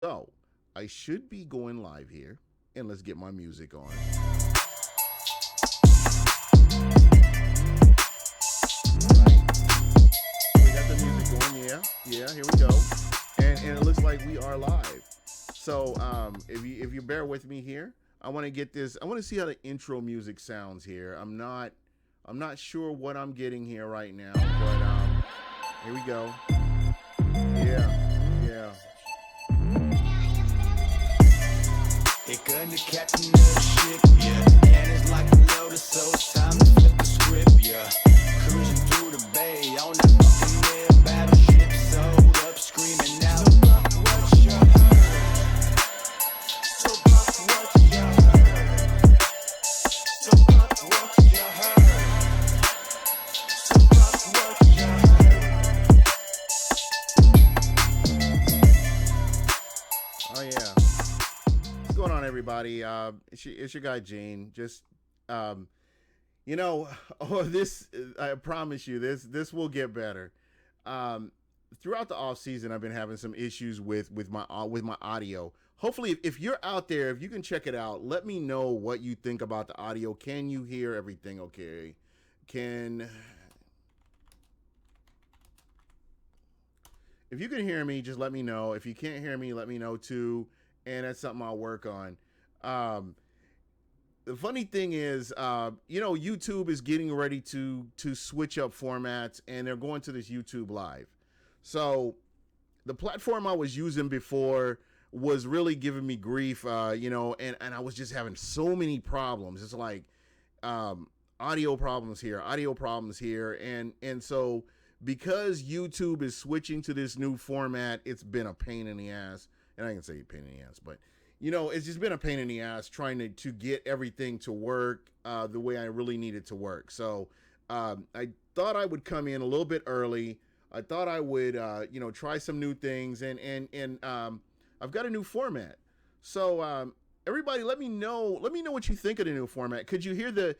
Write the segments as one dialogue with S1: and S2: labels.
S1: So I should be going live here, and let's get my music on. We got the music going. Yeah. Here we go. And it looks like we are live. So if you bear with me here, I want to get this. I want to see how the intro music sounds here. I'm not sure what I'm getting here right now, but here we go. Yeah.
S2: Here come the captain of the ship, yeah. And it's like a loader, so it's time to flip the script, yeah. Cruising through the bay on that fucking air battleship, sold up, screaming out. So buck what you heard. So buck what you heard. So buck what you heard. So buck what you heard.
S1: Oh yeah. What's going on, everybody? It's your guy Gene. Just you know, this I promise you, this will get better. Um, Throughout the off season, I've been having some issues with my audio. Hopefully, if you're out there, if you can check it out, let me know what you think about the audio. Can you hear everything? Okay. Can If you can hear me, just let me know. If you can't hear me, let me know too, and that's something I'll work on. Um, the funny thing is, YouTube is getting ready to switch up formats, and they're going to this YouTube Live. So the platform I was using before was really giving me grief, and I was just having so many problems. It's like um, audio problems here, and so because YouTube is switching to this new format, it's been a pain in the ass, and I can say pain in the ass, but it's just been a pain in the ass trying to get everything to work the way I really need it to work. So I thought I would come in a little bit early. I thought I would, try some new things, and I've got a new format. So everybody, let me know what you think of the new format. Could you hear the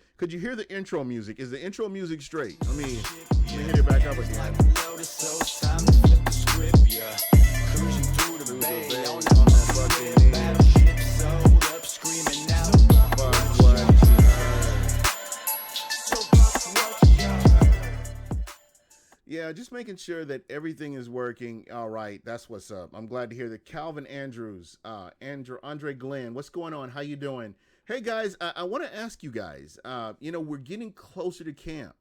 S1: intro music? Is the intro music straight? Let me hit it back up again. Yeah, just making sure that everything is working. All right, that's what's up. I'm glad to hear that. Calvin Andrews, Andre Glenn, what's going on? How you doing? Hey guys, I want to ask you guys. We're getting closer to camp.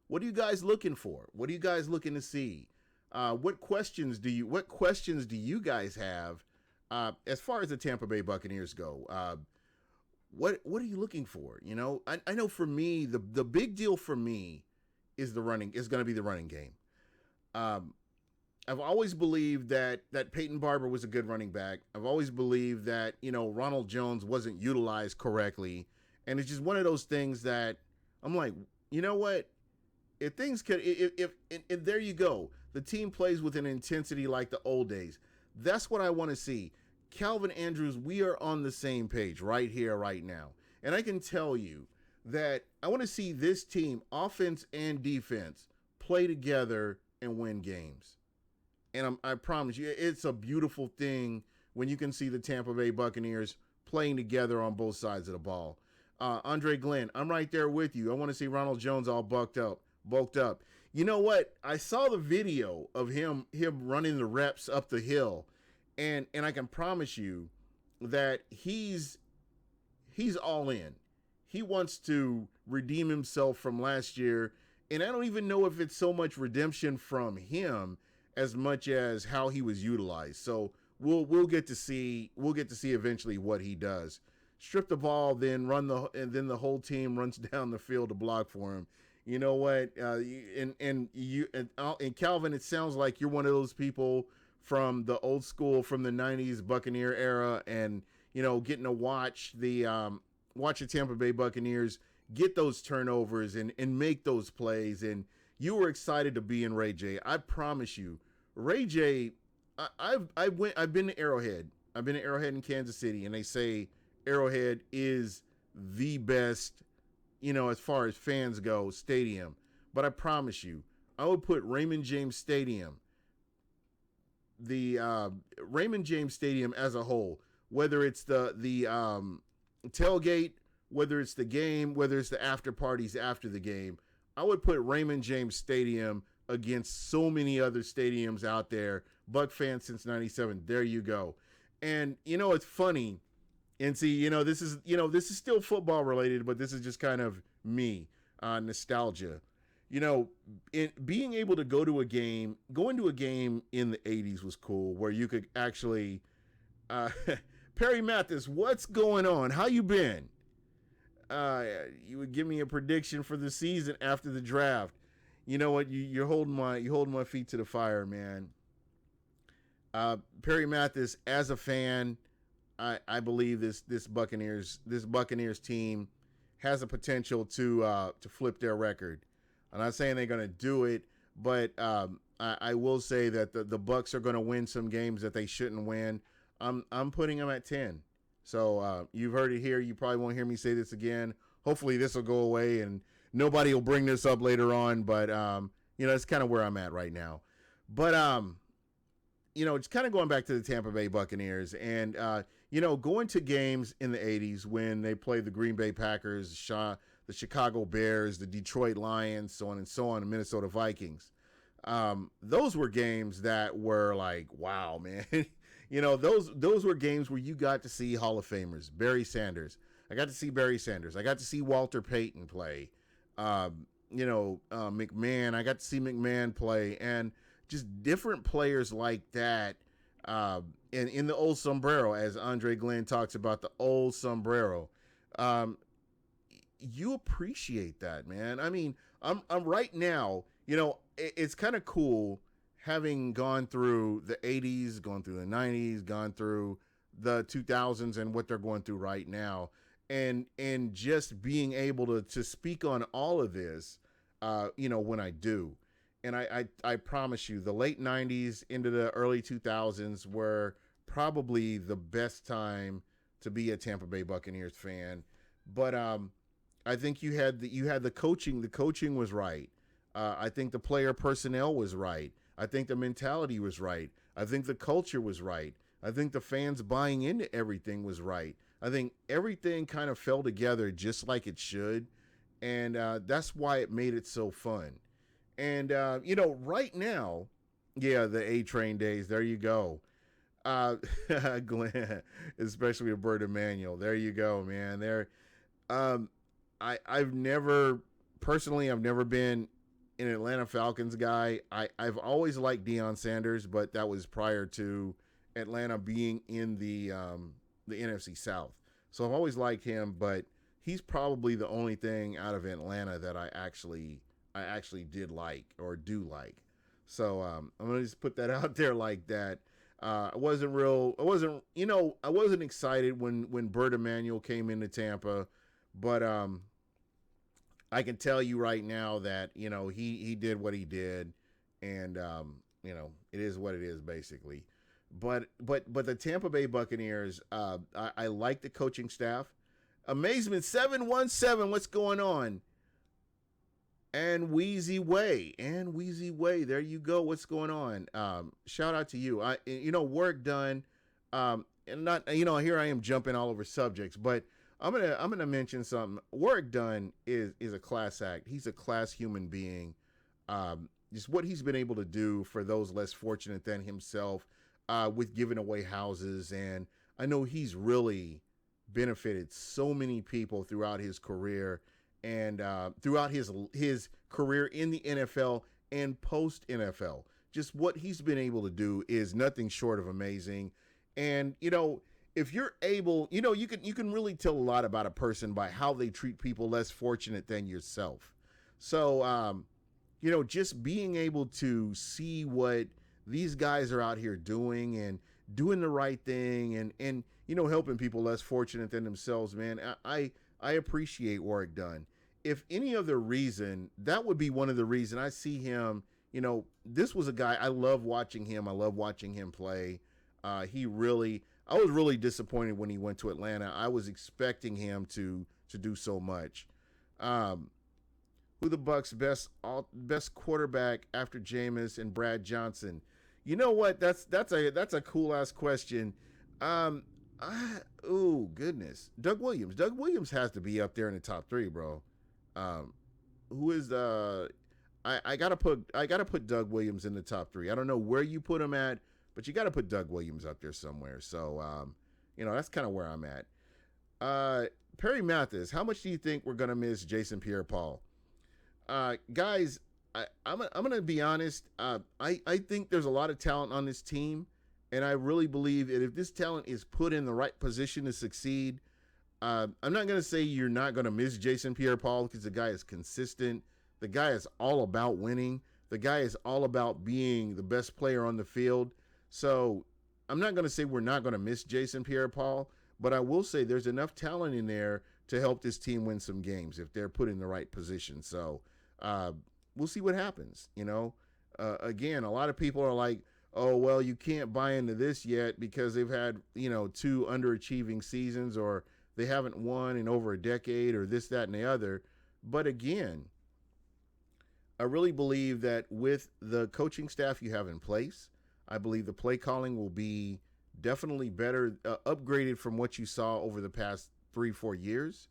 S1: What are you guys looking for? What are you guys looking to see? What questions do you guys have as far as the Tampa Bay Buccaneers go? What are you looking for? I know for me, the big deal for me is going to be the running game. Um, I've always believed that Peyton Barber was a good running back. I've always believed that Ronald Jones wasn't utilized correctly, and it's just one of those things that I'm like, you know what? If things could, if there you go, the team plays with an intensity like the old days. That's what I want to see. Calvin Andrews, we are on the same page right here, right now, and I can tell you that I want to see this team, offense and defense, play together and win games. And I promise you, it's a beautiful thing when you can see the Tampa Bay Buccaneers playing together on both sides of the ball. Andre Glenn, I'm right there with you. I want to see Ronald Jones all bulked up. You know what? I saw the video of him running the reps up the hill, and I can promise you that he's all in. He wants to redeem himself from last year, and I don't even know if it's so much redemption from him as much as how he was utilized. So we'll get to see eventually what he does. Strip the ball, then and then the whole team runs down the field to block for him. You know what? And Calvin, it sounds like you're one of those people from the old school, from the '90s Buccaneer era, and getting to watch the Tampa Bay Buccaneers get those turnovers and make those plays. And you were excited to be in Ray J. I promise you, Ray J. I've been to Arrowhead. I've been to Arrowhead in Kansas City, and they say Arrowhead is the best, as far as fans go, stadium. But I promise you, I would put Raymond James Stadium the Raymond James Stadium as a whole, whether it's the tailgate, whether it's the game, whether it's the after parties after the game, I would put Raymond James Stadium against so many other stadiums out there. Buck fans since '97. There you go. And it's funny. And see, this is still football related, but this is just kind of me, nostalgia. Being able to going to a game in the '80s was cool, where you could actually, Perry Mathis, what's going on? How you been? You would give me a prediction for the season after the draft. You know what? You're holding my feet to the fire, man. Perry Mathis, as a fan, I believe this Buccaneers team has a potential to flip their record. I'm not saying they're going to do it, but I will say that the Bucs are going to win some games that they shouldn't win. I'm putting them at 10. So you've heard it here. You probably won't hear me say this again. Hopefully this will go away and nobody will bring this up later on. But it's kind of where I'm at right now. But it's kind of going back to the Tampa Bay Buccaneers and going to games in the '80s when they played the Green Bay Packers, the Chicago Bears, the Detroit Lions, so on and so on, the Minnesota Vikings. Those were games that were like, wow, man. Those were games where you got to see Hall of Famers. Barry Sanders. I got to see Barry Sanders. I got to see Walter Payton play. McMahon. I got to see McMahon play, and just different players like that. And in the old sombrero, as Andre Glenn talks about the old sombrero, you appreciate that, man. I mean, I'm right now. It's kind of cool having gone through the '80s, gone through the '90s, gone through the 2000s, and what they're going through right now, and just being able to speak on all of this, when I do. And I promise you, the late '90s into the early 2000s were probably the best time to be a Tampa Bay Buccaneers fan. But I think you had the coaching. The coaching was right. I think the player personnel was right. I think the mentality was right. I think the culture was right. I think the fans buying into everything was right. I think everything kind of fell together just like it should. And that's why it made it so fun. And, right now, yeah, the A-Train days, there you go. Glenn, especially with Bert Emanuel, there you go, man. I've never been an Atlanta Falcons guy. I've always liked Deion Sanders, but that was prior to Atlanta being in the NFC South. So I've always liked him, but he's probably the only thing out of Atlanta that I actually did like or do like. So I'm gonna just put that out there like that. I wasn't excited when Bert Emanuel came into Tampa, but I can tell you right now that he did what he did, and it is what it is basically. But the Tampa Bay Buccaneers, I like the coaching staff. Amazement 717, what's going on? And Wheezy Way, there you go. What's going on? Shout out to you. Work done. And not, here I am jumping all over subjects, but I'm gonna mention something. Work done is a class act. He's a class human being. Just what he's been able to do for those less fortunate than himself, with giving away houses, and I know he's really benefited so many people throughout his career, and throughout his career in the NFL and post NFL. Just what he's been able to do is nothing short of amazing. And if you're able, you can really tell a lot about a person by how they treat people less fortunate than yourself. So, just being able to see what these guys are out here doing and doing the right thing and helping people less fortunate than themselves, man, I appreciate work done. If any other reason, that would be one of the reasons I see him. This was a guy, I love watching him. I love watching him play. I was really disappointed when he went to Atlanta. I was expecting him to do so much. Who the Bucs best quarterback after Jameis and Brad Johnson? You know what? That's a cool ass question. Um, oh goodness, Doug Williams. Doug Williams has to be up there in the top three, bro. Um, who is the? I gotta put Doug Williams in the top three. I don't know where you put him at, but you gotta put Doug Williams up there somewhere. So that's kind of where I'm at. Perry Mathis, how much do you think we're gonna miss Jason Pierre-Paul? Guys, I'm gonna be honest. I think there's a lot of talent on this team, and I really believe that if this talent is put in the right position to succeed, I'm not gonna say you're not gonna miss Jason Pierre-Paul because the guy is consistent. The guy is all about winning. The guy is all about being the best player on the field. So I'm not gonna say we're not gonna miss Jason Pierre-Paul, but I will say there's enough talent in there to help this team win some games if they're put in the right position. So we'll see what happens. Again, a lot of people are like, oh, well, you can't buy into this yet because they've had, two underachieving seasons, or they haven't won in over a decade, or this, that, and the other. But again, I really believe that with the coaching staff you have in place, I believe the play calling will be definitely better, upgraded from what you saw over the past 3-4 years.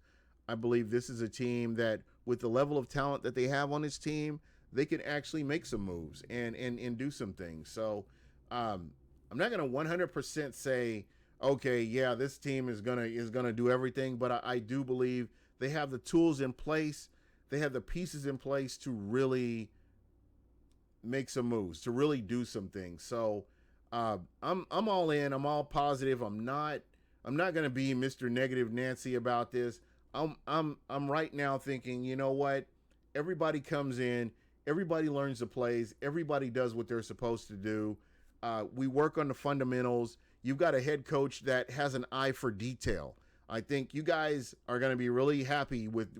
S1: I believe this is a team that, with the level of talent that they have on this team, they can actually make some moves and do some things. So I'm not going to 100% say, okay, yeah, this team is gonna do everything, but I do believe they have the tools in place, they have the pieces in place to really make some moves, to really do some things. So I'm all in. I'm all positive. I'm not going to be Mr. Negative Nancy about this. I'm right now thinking, you know what? Everybody comes in, everybody learns the plays, everybody does what they're supposed to do. We work on the fundamentals. You've got a head coach that has an eye for detail. I think you guys are going to be really happy with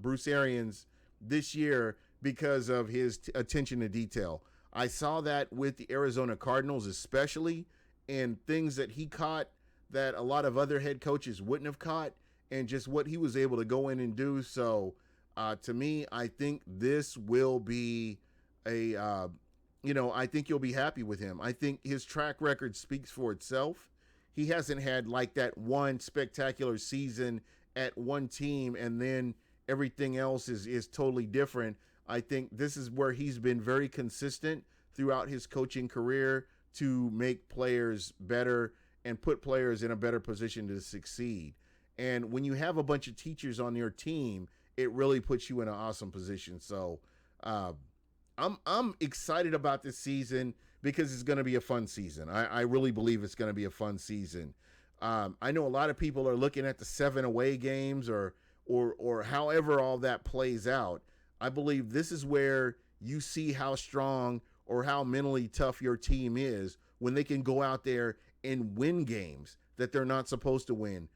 S1: Bruce Arians this year because of his attention to detail. I saw that with the Arizona Cardinals especially, and things that he caught that a lot of other head coaches wouldn't have caught, and just what he was able to go in and do. So to me, I think this will be I think you'll be happy with him. I think his track record speaks for itself. He hasn't had like that one spectacular season at one team and then everything else is totally different. I think this is where he's been very consistent throughout his coaching career to make players better and put players in a better position to succeed. And when you have a bunch of teachers on your team, it really puts you in an awesome position. So I'm excited about this season because it's going to be a fun season. I really believe it's going to be a fun season. I know a lot of people are looking at the 7 away games or however all that plays out. I believe this is where you see how strong or how mentally tough your team is when they can go out there and win games that they're not supposed to win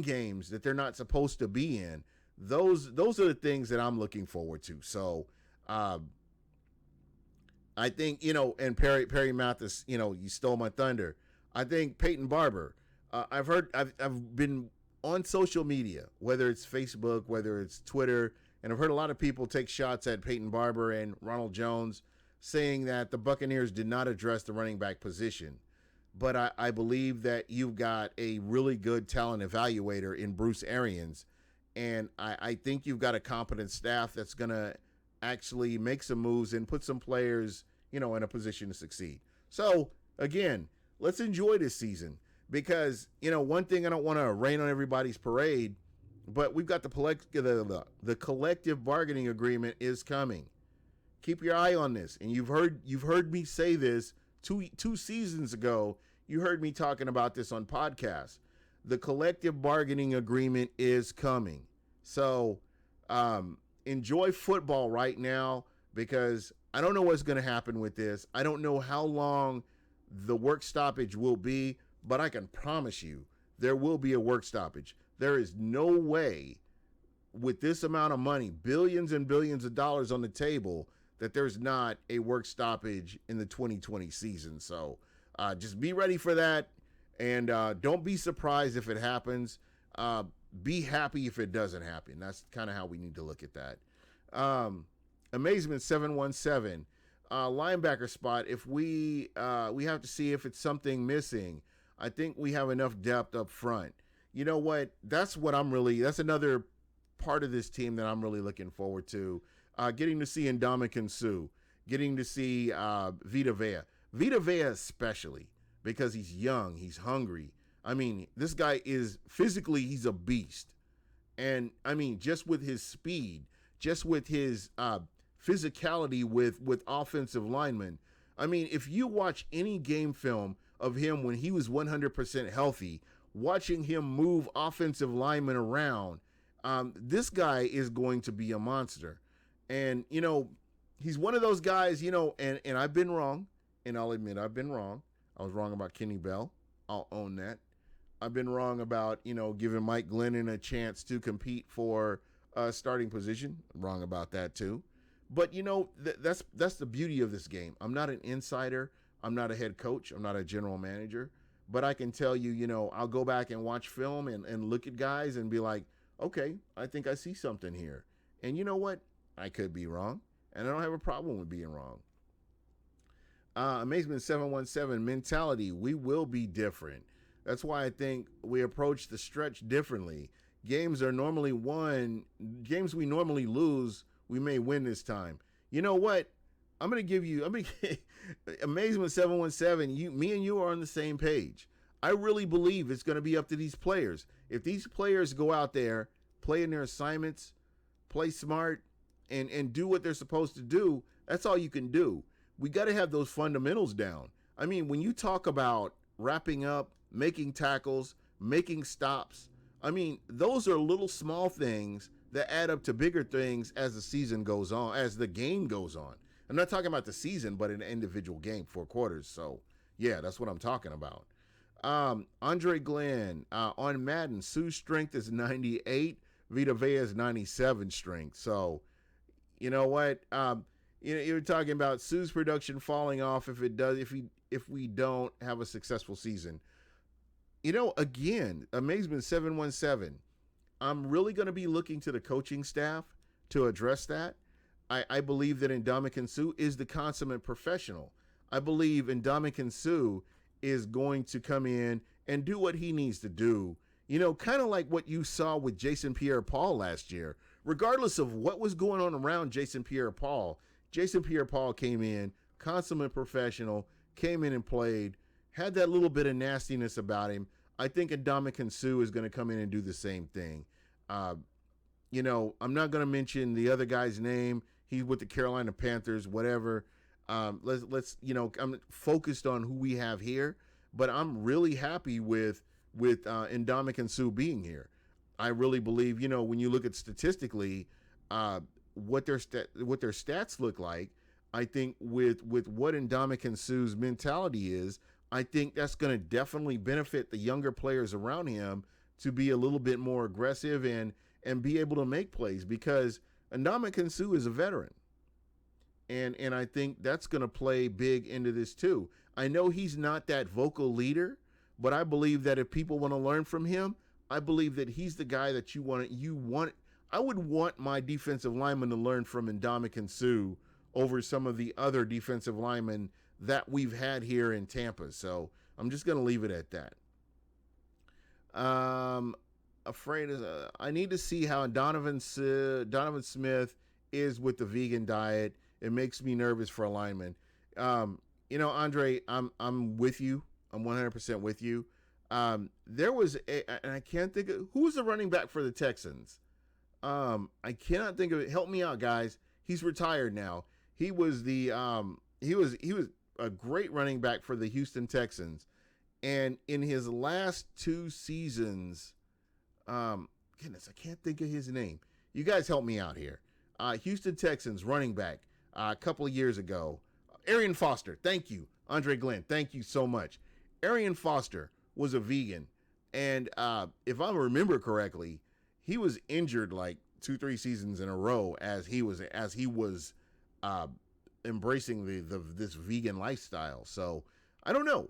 S1: games that they're not supposed to be in. Those are the things that I'm looking forward to. So I think, and Perry Mathis, you stole my thunder. I think Peyton Barber, I've been on social media, whether it's Facebook, whether it's Twitter, and I've heard a lot of people take shots at Peyton Barber and Ronald Jones, saying that the Buccaneers did not address the running back position. But I believe that you've got a really good talent evaluator in Bruce Arians, and I think you've got a competent staff that's going to actually make some moves and put some players, in a position to succeed. So, again, let's enjoy this season because, one thing, I don't want to rain on everybody's parade, but we've got the collective bargaining agreement is coming. Keep your eye on this. And you've heard me say this two seasons ago. You heard me talking about this on podcasts. The collective bargaining agreement is coming. So enjoy football right now because I don't know what's going to happen with this. I don't know how long the work stoppage will be, but I can promise you there will be a work stoppage. There is no way with this amount of money, billions and billions of dollars on the table, that there's not a work stoppage in the 2020 season. So just be ready for that, and don't be surprised if it happens. Be happy if it doesn't happen. That's kind of how we need to look at that. Amazement 717. linebacker spot, if we have to see if it's something missing. I think we have enough depth up front. You know what? That's another part of this team that I'm really looking forward to. Getting to see Ndamukong Suh, getting to see Vita Vea. Vita Vea especially, because he's young, he's hungry. I mean, this guy is physically, he's a beast. And I mean, just with his speed, just with his physicality with offensive linemen. I mean, if you watch any game film of him when he was 100% healthy, watching him move offensive linemen around, this guy is going to be a monster. And, you know, he's one of those guys, you know, and I've been wrong, and I'll admit I've been wrong. I was wrong about Kenny Bell. I'll own that. I've been wrong about, you know, giving Mike Glennon a chance to compete for a starting position. I'm wrong about that too. But, you know, that's the beauty of this game. I'm not an insider. I'm not a head coach. I'm not a general manager. But I can tell you, you know, I'll go back and watch film and look at guys and be like, okay, I think I see something here. And you know what? I could be wrong. And I don't have a problem with being wrong. Amazement 717 mentality. We will be different. That's why I think we approach the stretch differently. Games we normally lose, we may win this time. You know what? I'm going to give Amazement 717. Me and you are on the same page. I really believe it's going to be up to these players. If these players go out there, play in their assignments, play smart, and do what they're supposed to do, that's all you can do. We got to have those fundamentals down. I mean, when you talk about wrapping up, making tackles, making stops, I mean, those are little small things that add up to bigger things as the season goes on, as the game goes on. I'm not talking about the season, but an individual game, 4 quarters. So, yeah, that's what I'm talking about. Andre Glenn, on Madden, Suh's strength is 98. Vita Vea is 97 strength. So, you know what? You're talking about Suh's production falling off if we don't have a successful season. You know, again, Amazement 717. I'm really going to be looking to the coaching staff to address that. I believe that Ndamukong Suh is the consummate professional. I believe Ndamukong Suh is going to come in and do what he needs to do. You know, kind of like what you saw with Jason Pierre-Paul last year. Regardless of what was going on around Jason Pierre-Paul came in, consummate professional, came in and played, had that little bit of nastiness about him. I think Ndamukong Suh is going to come in and do the same thing. You know, I'm not going to mention the other guy's name. He's with the Carolina Panthers, whatever. Let's you know, I'm focused on who we have here, but I'm really happy with Ndamukong Suh being here. I really believe, you know, when you look at statistically, what their stats look like, I think with what Ndamukong Suh's mentality is, I think that's going to definitely benefit the younger players around him to be a little bit more aggressive and be able to make plays, because Ndamukong Suh is a veteran. And I think that's going to play big into this too. I know he's not that vocal leader, but I believe that if people want to learn from him, I believe that he's the guy that you want. I would want my defensive lineman to learn from Ndamukong Suh over some of the other defensive linemen that we've had here in Tampa. So I'm just going to leave it at that. I need to see how Donovan Smith is with the vegan diet. It makes me nervous for alignment. You know, Andre, I'm with you. I'm 100% with you. There was and I can't think of who was the running back for the Texans. I cannot think of it. Help me out, guys. He's retired now. He was he was a great running back for the Houston Texans, and in his last 2 seasons, goodness, I can't think of his name. You guys help me out here. Houston Texans running back a couple of years ago, Arian Foster. Thank you, Andre Glenn. Thank you so much. Arian Foster was a vegan, and if I remember correctly, he was injured like 2-3 seasons in a row as he was embracing this vegan lifestyle. So I don't know.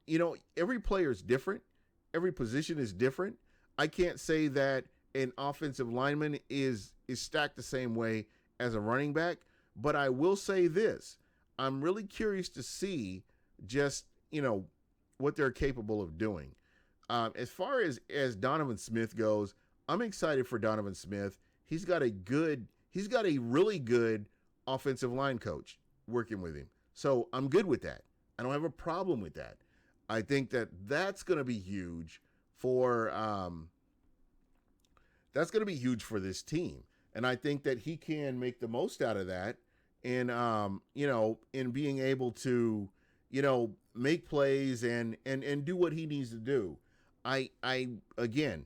S1: You know, every player is different. Every position is different. I can't say that an offensive lineman is stacked the same way as a running back, But I will say this: I'm really curious to see just what they're capable of doing. As far as Donovan Smith goes, I'm excited for Donovan Smith. He's got a really good offensive line coach working with him. So I'm good with that. I don't have a problem with that. I think that that's going to be huge for this team, and I think that he can make the most out of that, and in being able to make plays and do what he needs to do. I again,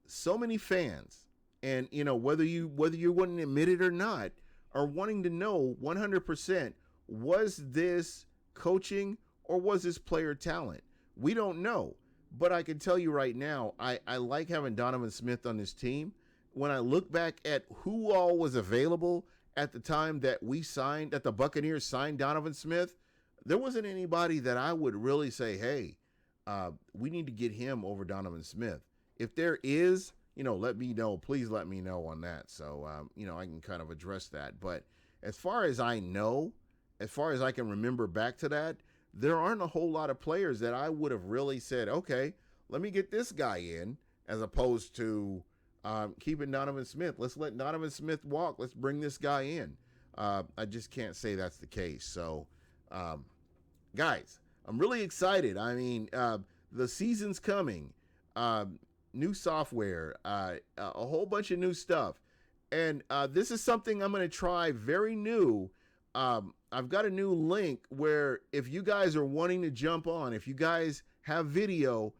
S1: so many fans, and whether you wouldn't admit it or not, are wanting to know 100%, was this coaching or was this player talent? We don't know. But I can tell you right now, I like having Donovan Smith on this team. When I look back at who all was available at the time that the Buccaneers signed Donovan Smith, there wasn't anybody that I would really say, hey, we need to get him over Donovan Smith. If there is, let me know. Please let me know on that. So, I can kind of address that. But as far as I know, as far as I can remember back to that, there aren't a whole lot of players that I would have really said, okay, let me get this guy in, as opposed to keeping Donovan Smith. Let's let Donovan Smith walk. Let's bring this guy in. I just can't say that's the case. So, guys, I'm really excited. I mean, the season's coming. New software, a whole bunch of new stuff. And this is something I'm going to try very new. I've got a new link where if you guys are wanting to jump on, if you guys have video,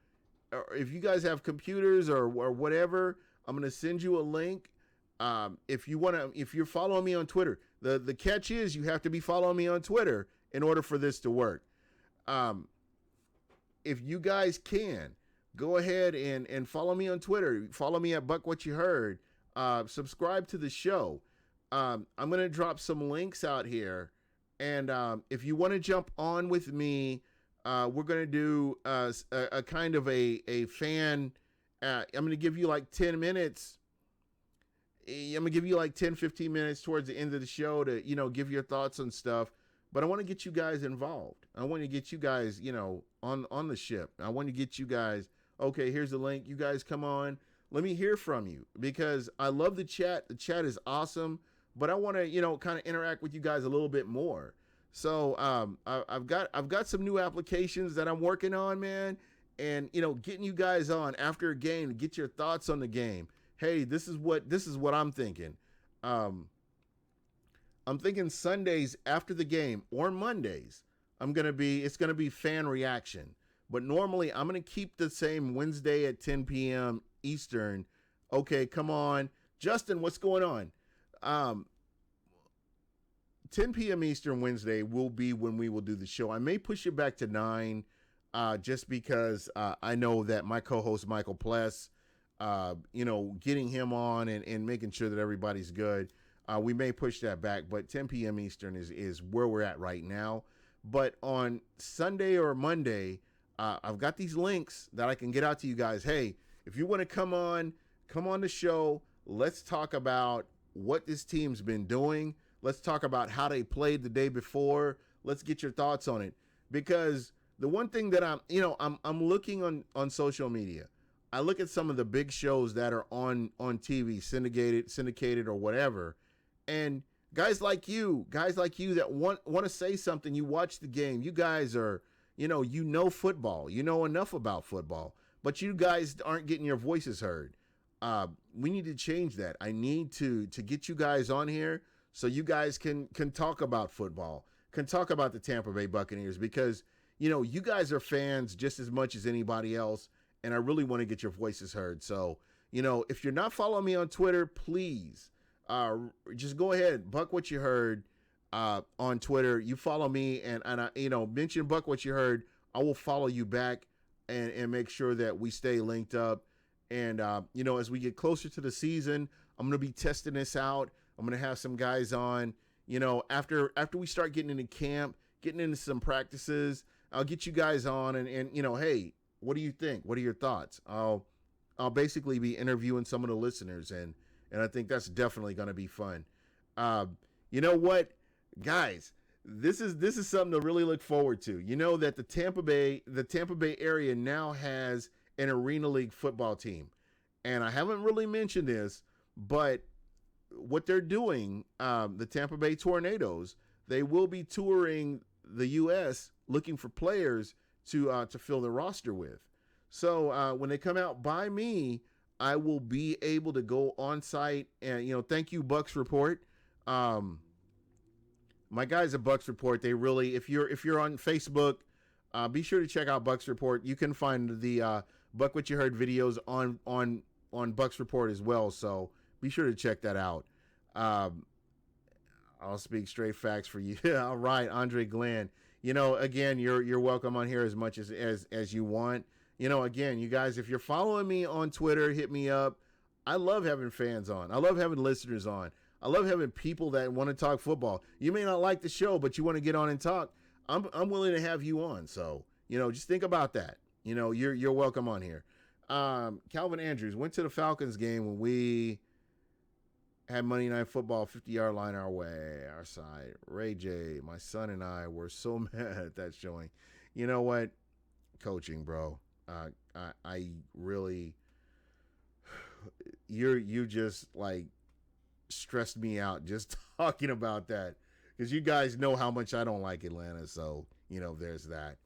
S1: or if you guys have computers or whatever, I'm going to send you a link. If you're following me on Twitter, the catch is you have to be following me on Twitter in order for this to work. If you guys can, go ahead and follow me on Twitter. Follow me at Buck What You Heard. Subscribe to the show. I'm going to drop some links out here. And if you want to jump on with me, we're going to do a kind of a fan. I'm going to give you like 10 minutes. I'm going to give you like 10, 15 minutes towards the end of the show to, give your thoughts on stuff. But I want to get you guys involved. I want to get you guys, on the ship. I want to get you guys, okay, here's the link. You guys come on. Let me hear from you, because I love the chat. The chat is awesome. But I want to, kind of interact with you guys a little bit more. So I've got some new applications that I'm working on, man. And, getting you guys on after a game to get your thoughts on the game. Hey, this is what I'm thinking. I'm thinking Sundays after the game or Mondays, it's going to be fan reaction. But normally I'm going to keep the same Wednesday at 10 p.m. Eastern. Okay, come on. Justin, what's going on? 10 p.m. Eastern Wednesday will be when we will do the show. I may push it back to 9 just because I know that my co-host Michael Pless, getting him on and making sure that everybody's good, we may push that back. But 10 p.m. Eastern is where we're at right now. But on Sunday or Monday, I've got these links that I can get out to you guys. Hey, if you want to come on the show, let's talk about what this team's been doing. Let's talk about how they played the day before. Let's get your thoughts on it. Because the one thing that I'm looking on social media. I look at some of the big shows that are on TV, syndicated or whatever. And guys like you that want to say something, you watch the game. You guys are, football. You know enough about football. But you guys aren't getting your voices heard. We need to change that. I need to get you guys on here so you guys can talk about football, can talk about the Tampa Bay Buccaneers, because, you guys are fans just as much as anybody else, and I really want to get your voices heard. So, if you're not following me on Twitter, please just go ahead, Buck What You Heard on Twitter. You follow me, and I, mention Buck What You Heard. I will follow you back and make sure that we stay linked up. And, as we get closer to the season, I'm going to be testing this out. I'm going to have some guys on, after we start getting into camp, getting into some practices, I'll get you guys on and hey, what do you think? What are your thoughts? I'll basically be interviewing some of the listeners, and I think that's definitely going to be fun. You know what? Guys, this is something to really look forward to. You know that the Tampa Bay area now has an Arena League football team, and I haven't really mentioned this, but what they're doing, the Tampa Bay Tornadoes, they will be touring the U.S. looking for players to fill the roster with. So when they come out by me, I will be able to go on site and thank you Bucks Report. Um, my guys at Bucks Report, they really, if you're on Facebook, be sure to check out Bucks Report. You can find the Buck What You Heard videos on Bucks Report as well. So be sure to check that out. Um, I'll speak straight facts for you. All right, Andre Glenn. Again, you're welcome on here as much as you want. Again, you guys, if you're following me on Twitter, hit me up. I love having fans on. I love having listeners on. I love having people that want to talk football. You may not like the show, but you want to get on and talk. I'm willing to have you on. So, just think about that. You're welcome on here. Calvin Andrews went to the Falcons game when we had Monday Night Football 50-yard line our way, our side. Ray J, my son and I were so mad at that showing. You know what? Coaching, bro. I really, you just like stressed me out just talking about that, because you guys know how much I don't like Atlanta. So, there's that.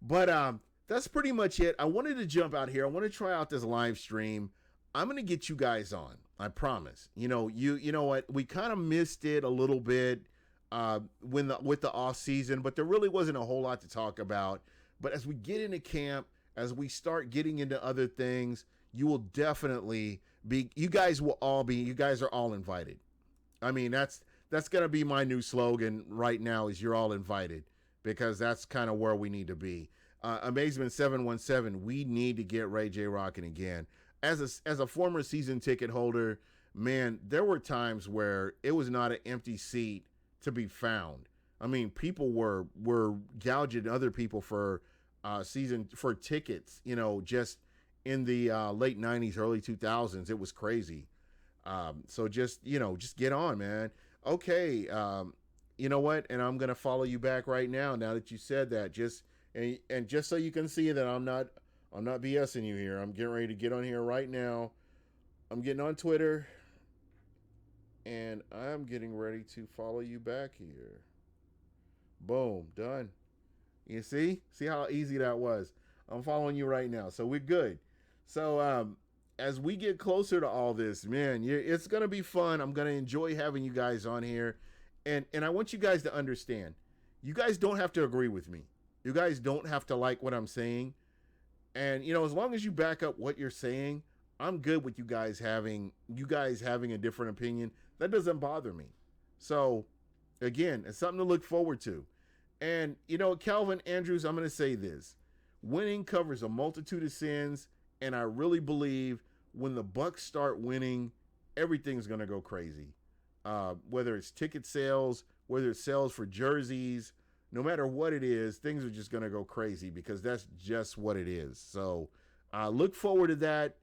S1: But that's pretty much it. I wanted to jump out here. I want to try out this live stream. I'm going to get you guys on. I promise. You know what? We kind of missed it a little bit with the off season, but there really wasn't a whole lot to talk about. But as we get into camp, as we start getting into other things, you will definitely be. You guys are all invited. I mean, that's going to be my new slogan right now. Is you're all invited, because that's kind of where we need to be. Amazement 717. We need to get Ray J rocking again. As a former season ticket holder, man, there were times where it was not an empty seat to be found. I mean, people were gouging other people for tickets, just in the late 90s, early 2000s. It was crazy. So just get on, man. Okay. You know what? And I'm going to follow you back right now that you said that, and just so you can see that I'm not BSing you here. I'm getting ready to get on here right now. I'm getting on Twitter, and I'm getting ready to follow you back here. Boom, done. You see how easy that was. I'm following you right now, so we're good. So as we get closer to all this, man, it's gonna be fun. I'm gonna enjoy having you guys on here, and I want you guys to understand. You guys don't have to agree with me. You guys don't have to like what I'm saying. And, as long as you back up what you're saying, I'm good with you guys having a different opinion. That doesn't bother me. So, again, it's something to look forward to. And, Calvin Andrews, I'm going to say this. Winning covers a multitude of sins, and I really believe when the Bucks start winning, everything's going to go crazy. Whether it's ticket sales, whether it's sales for jerseys, no matter what it is, things are just going to go crazy, because that's just what it is. So look forward to that.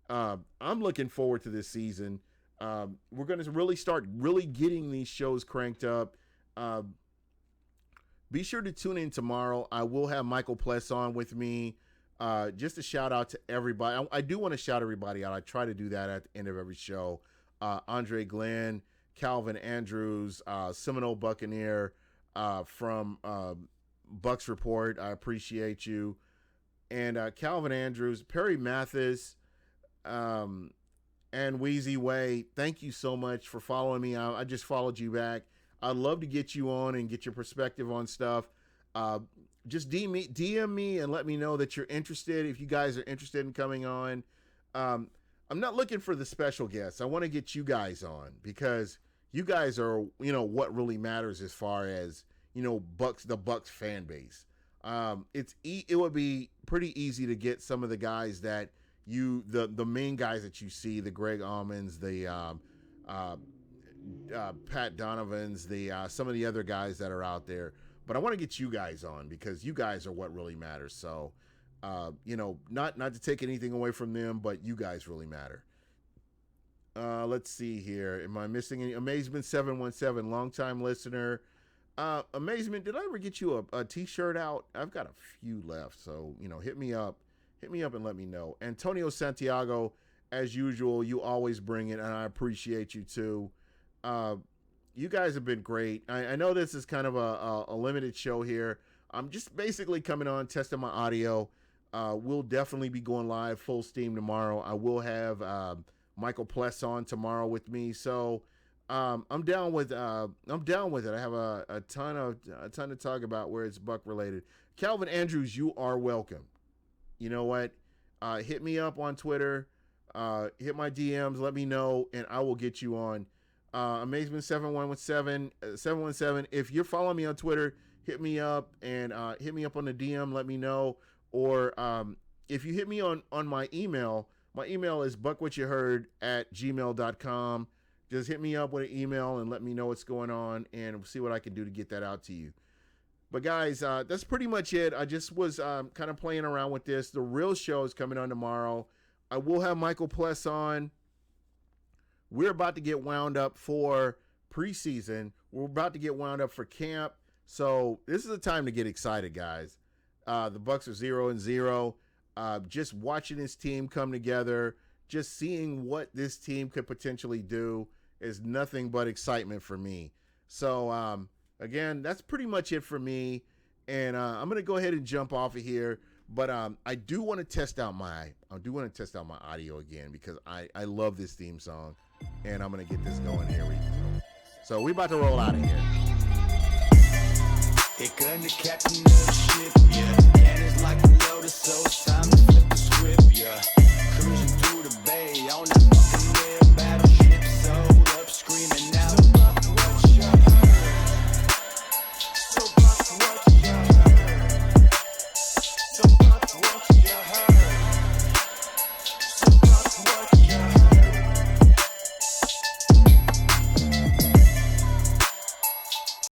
S1: I'm looking forward to this season. We're going to really start getting these shows cranked up. Be sure to tune in tomorrow. I will have Michael Pless on with me. Just a shout out to everybody. I do want to shout everybody out. I try to do that at the end of every show. Andre Glenn, Calvin Andrews, Seminole Buccaneer, from Bucks Report. I appreciate you. And Calvin Andrews, Perry Mathis, and Wheezy Way, thank you so much for following me. I just followed you back. I'd love to get you on and get your perspective on stuff. Just DM me and let me know that you're interested, if you guys are interested in coming on. I'm not looking for the special guests. I want to get you guys on, because you guys are, what really matters as far as, the Bucks fan base. It would be pretty easy to get some of the guys that the main guys that you see, the Greg Almonds, the Pat Donovans, some of the other guys that are out there. But I want to get you guys on, because you guys are what really matters. So, not to take anything away from them, but you guys really matter. Let's see here. Am I missing any? Amazement 717, longtime listener. Amazement, did I ever get you a t-shirt out? I've got a few left, so hit me up and let me know. Antonio Santiago, as usual, you always bring it, and I appreciate you too. You guys have been great. I know this is kind of a limited show here. I'm just basically coming on, testing my audio. We'll definitely be going live full steam tomorrow. I will have Michael Pless on tomorrow with me, so I'm down with it. I have a ton to talk about where it's Buck related. Calvin Andrews, you are welcome. You know what? Hit me up on Twitter. Hit my DMs. Let me know, and I will get you on. Amazement 717. If you're following me on Twitter, hit me up and hit me up on the DM. Let me know. Or if you hit me on my email is buckwhatyouheard@gmail.com. Just hit me up with an email and let me know what's going on, and we'll see what I can do to get that out to you. But guys, that's pretty much it. I just was kind of playing around with this. The real show is coming on tomorrow. I will have Michael Pless on. We're about to get wound up for preseason. We're about to get wound up for camp. So this is the time to get excited, guys. The Bucks are 0-0. Just watching this team come together, just seeing what this team could potentially do is nothing but excitement for me. So, again, that's pretty much it for me. And I'm going to go ahead and jump off of here. But I do want to test out my audio again because I love this theme song. And I'm going to get this going here. So we're about to roll out of here.
S2: Here come the captain of the ship, yeah. And it's like a lotus, so it's time to flip the script, yeah.